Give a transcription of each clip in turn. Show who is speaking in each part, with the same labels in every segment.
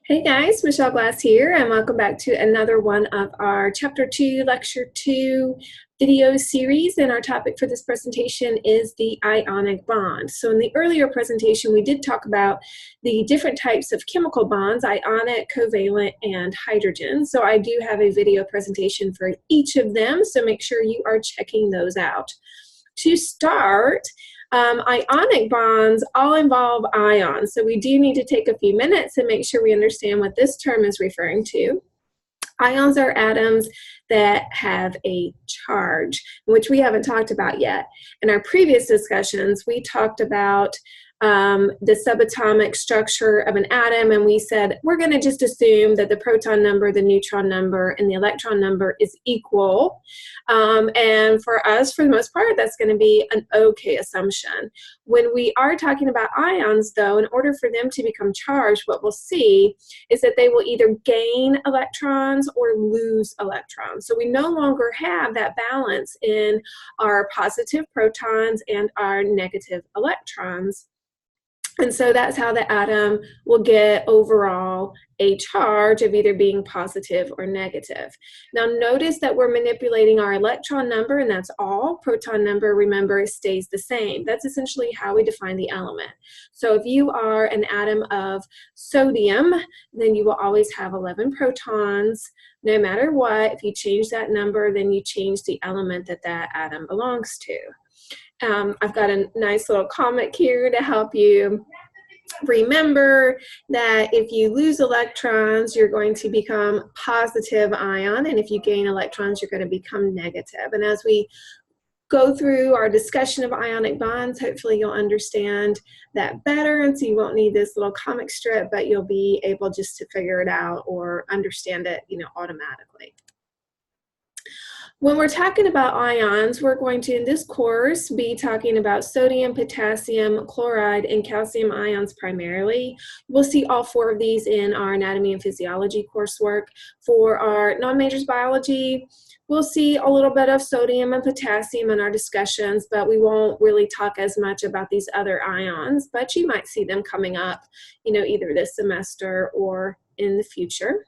Speaker 1: Hey guys, Michelle Glass here, and welcome back to another one of our Chapter 2, Lecture 2 video series. And our topic for this presentation is the ionic bond. So in the earlier presentation, we did talk about the different types of chemical bonds, ionic, covalent, and hydrogen. So I do have a video presentation for each of them, so make sure you are checking those out. To start, ionic bonds all involve ions, so we do need to take a few minutes and make sure we understand what this term is referring to. Ions are atoms that have a charge, which we haven't talked about yet. In our previous discussions, we talked about the subatomic structure of an atom, and we said we're going to just assume that the proton number, the neutron number, and the electron number is equal. And for us, for the most part, that's going to be an okay assumption. When we are talking about ions, though, in order for them to become charged, what we'll see is that they will either gain electrons or lose electrons. So we no longer have that balance in our positive protons and our negative electrons. And so that's how the atom will get overall a charge of either being positive or negative. Now notice that we're manipulating our electron number, and that's all. Proton number, remember, stays the same. That's essentially how we define the element. So if you are an atom of sodium, then you will always have 11 protons. No matter what, if you change that number, then you change the element that that atom belongs to. I've got a nice little comic here to help you remember that if you lose electrons, you're going to become positive ion, and if you gain electrons, you're going to become negative. And as we go through our discussion of ionic bonds, hopefully you'll understand that better, and so you won't need this little comic strip, but you'll be able just to figure it out or understand it, automatically. When we're talking about ions, we're going to, in this course, be talking about sodium, potassium, chloride, and calcium ions primarily. We'll see all four of these in our anatomy and physiology coursework. For our non-majors biology, we'll see a little bit of sodium and potassium in our discussions, but we won't really talk as much about these other ions, but you might see them coming up, either this semester or in the future.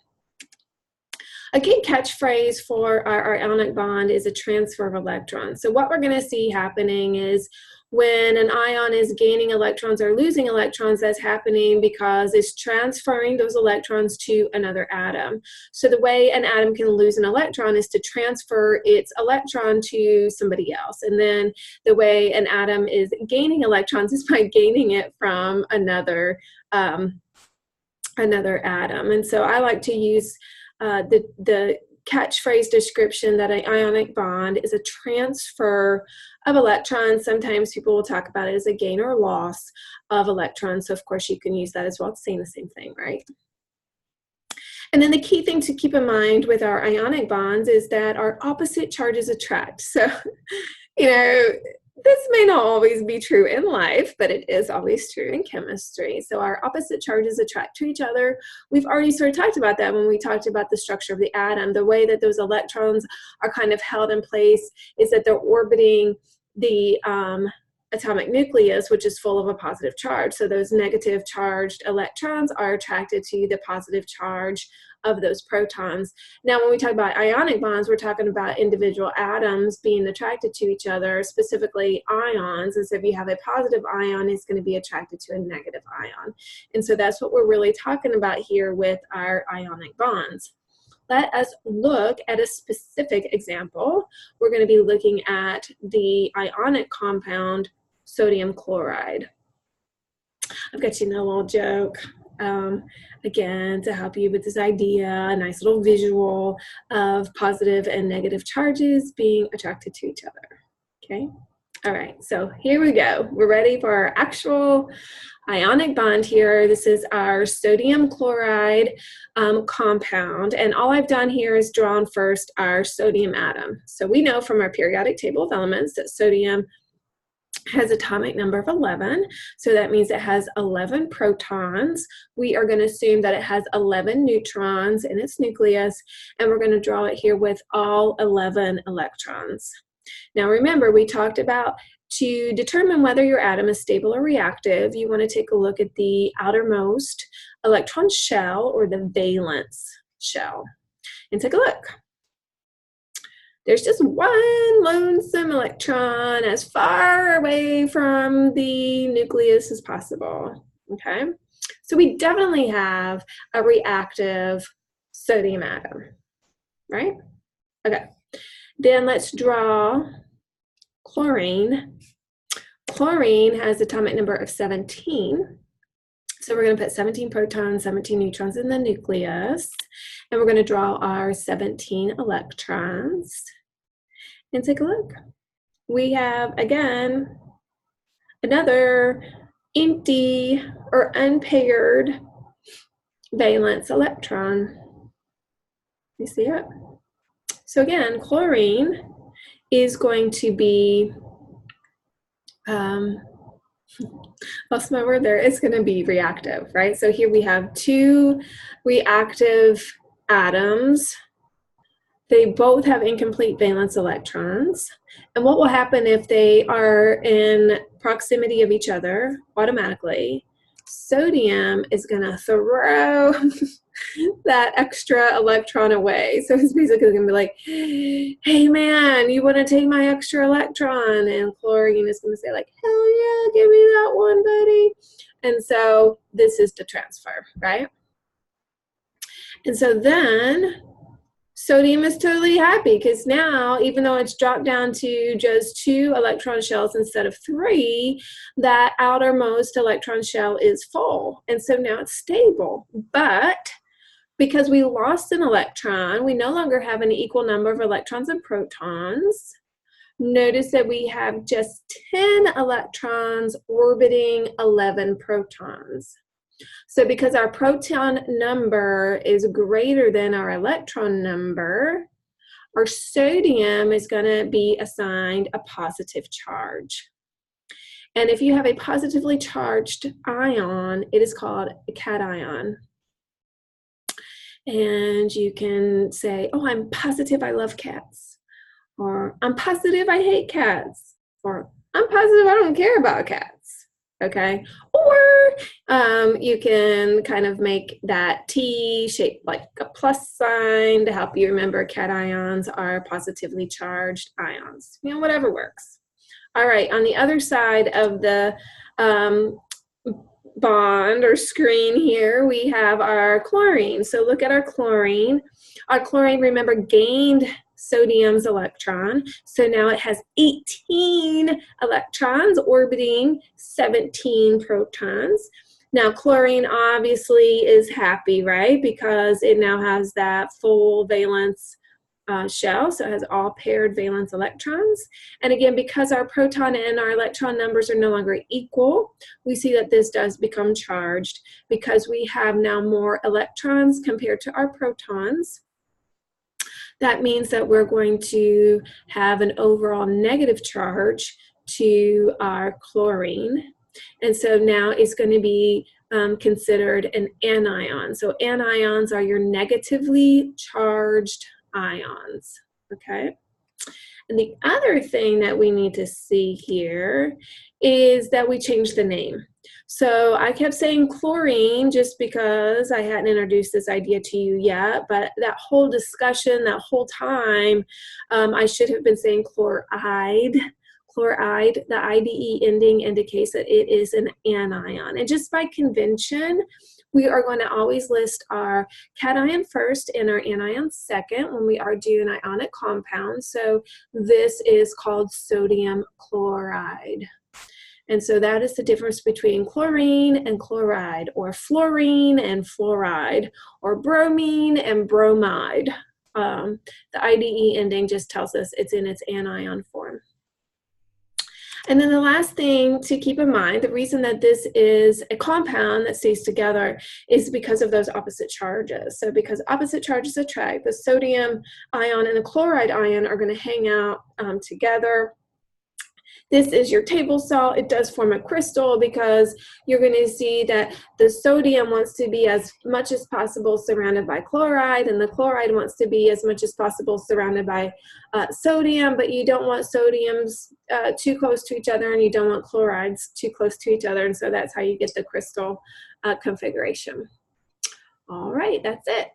Speaker 1: A key catchphrase for our ionic bond is a transfer of electrons. So what we're going to see happening is when an ion is gaining electrons or losing electrons, that's happening because it's transferring those electrons to another atom. So the way an atom can lose an electron is to transfer its electron to somebody else. And then the way an atom is gaining electrons is by gaining it from another atom. And so I like to use the catchphrase description that an ionic bond is a transfer of electrons. Sometimes people will talk about it as a gain or loss of electrons. So of course you can use that as well. It's saying the same thing, right? And then the key thing to keep in mind with our ionic bonds is that our opposite charges attract. So, this may not always be true in life, but it is always true in chemistry. So our opposite charges attract to each other. We've already sort of talked about that when we talked about the structure of the atom. The way that those electrons are kind of held in place is that they're orbiting the atomic nucleus, which is full of a positive charge. So those negative charged electrons are attracted to the positive charge of those protons. Now, when we talk about ionic bonds, we're talking about individual atoms being attracted to each other, specifically ions. And so if you have a positive ion, it's going to be attracted to a negative ion. And so that's what we're really talking about here with our ionic bonds. Let us look at a specific example. We're going to be looking at the ionic compound sodium chloride. I've got you a little joke. Again, to help you with this idea, a nice little visual of positive and negative charges being attracted to each other. Okay? All right, so here we go. We're ready for our actual ionic bond here. This is our sodium chloride compound, and all I've done here is drawn first our sodium atom. So we know from our periodic table of elements that sodium has atomic number of 11, so that means it has 11 protons. We are going to assume that it has 11 neutrons in its nucleus, and we're going to draw it here with all 11 electrons. Now remember, we talked about To determine whether your atom is stable or reactive, you want to take a look at the outermost electron shell or the valence shell and take a look. There's just one lonesome electron as far away from the nucleus as possible, okay? So we definitely have a reactive sodium atom, right? Okay, then let's draw chlorine. Chlorine has atomic number of 17. So we're going to put 17 protons, 17 neutrons in the nucleus, and we're going to draw our 17 electrons. And take a look. We have, again, another empty or unpaired valence electron. You see it? So again, chlorine is going to be, lost my word there, it's going to be reactive, right? So here we have two reactive atoms. They both have incomplete valence electrons. And what will happen if they are in proximity of each other automatically? Sodium is going to throw that extra electron away. So it's basically going to be like, hey man, you want to take my extra electron? And chlorine is going to say like, hell yeah, give me that one, buddy. And so this is the transfer, right? And so then sodium is totally happy because now, even though it's dropped down to just 2 electron shells instead of 3, that outermost electron shell is full. And so now it's stable. But because we lost an electron, we no longer have an equal number of electrons and protons. Notice that we have just 10 electrons orbiting 11 protons. So because our proton number is greater than our electron number, our sodium is going to be assigned a positive charge. And if you have a positively charged ion, it is called a cation. And you can say, oh, I'm positive I love cats. Or I'm positive I hate cats. Or I'm positive I don't care about cats. Okay, or you can kind of make that T shaped like a plus sign to help you remember cations are positively charged ions. You know, whatever works. All right, on the other side of the bond or screen here, we have our chlorine. So look at our chlorine. Our chlorine, remember, gained sodium's electron. So now it has 18 electrons orbiting 17 protons. Now chlorine obviously is happy, right? Because it now has that full valence shell, so it has all paired valence electrons. And again, because our proton and our electron numbers are no longer equal, we see that this does become charged because we have now more electrons compared to our protons. That means that we're going to have an overall negative charge to our chlorine. And so now it's going to be considered an anion. So anions are your negatively charged ions, okay? And the other thing that we need to see here is that we changed the name. So I kept saying chlorine just because I hadn't introduced this idea to you yet, but that whole discussion, that whole time, I should have been saying chloride. Chloride, the IDE ending indicates that it is an anion. And just by convention, we are going to always list our cation first and our anion second when we are doing ionic compounds. So this is called sodium chloride. And so that is the difference between chlorine and chloride, or fluorine and fluoride, or bromine and bromide. The IDE ending just tells us it's in its anion form. And then the last thing to keep in mind, the reason that this is a compound that stays together is because of those opposite charges. So because opposite charges attract, the sodium ion and the chloride ion are going to hang out together. This is your table salt. It does form a crystal because you're going to see that the sodium wants to be as much as possible surrounded by chloride, and the chloride wants to be as much as possible surrounded by sodium, but you don't want sodiums too close to each other, and you don't want chlorides too close to each other, and so that's how you get the crystal configuration. All right, that's it.